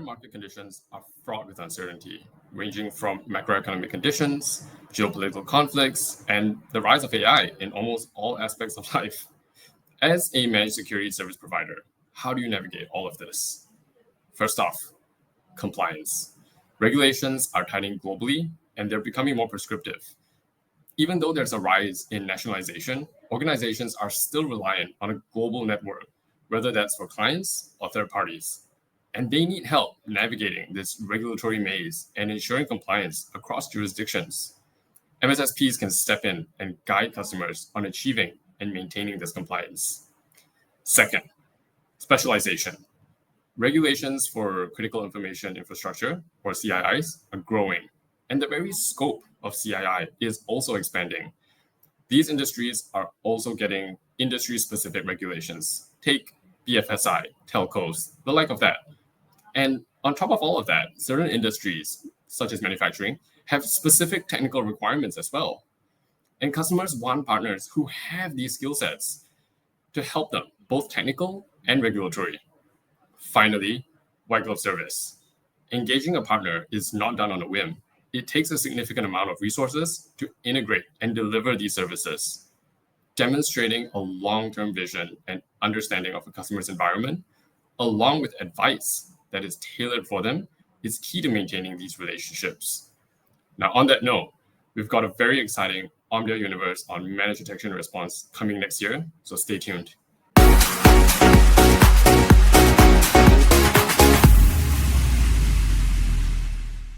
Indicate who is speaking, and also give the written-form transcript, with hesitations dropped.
Speaker 1: market conditions are fraught with uncertainty, ranging from macroeconomic conditions, geopolitical conflicts, and the rise of AI in almost all aspects of life. As a managed security service provider, how do you navigate all of this? First off, compliance. Regulations are tightening globally, and they're becoming more prescriptive. Even though there's a rise in nationalization, organizations are still reliant on a global network, whether that's for clients or third parties. And they need help navigating this regulatory maze and ensuring compliance across jurisdictions. MSSPs can step in and guide customers on achieving and maintaining this compliance. Second, specialization. Regulations for critical information infrastructure, or CIIs, are growing, and the very scope of CII is also expanding. These industries are also getting industry-specific regulations. Take BFSI, telcos, the like of that. And on top of all of that, certain industries, such as manufacturing, have specific technical requirements as well. And customers want partners who have these skill sets to help them, both technical and regulatory. Finally, white glove service. Engaging a partner is not done on a whim. It takes a significant amount of resources to integrate and deliver these services. Demonstrating a long-term vision and understanding of a customer's environment, along with advice that is tailored for them, is key to maintaining these relationships. Now, on that note, we've got a very exciting Omdia Universe on managed detection and response coming next year, so stay tuned.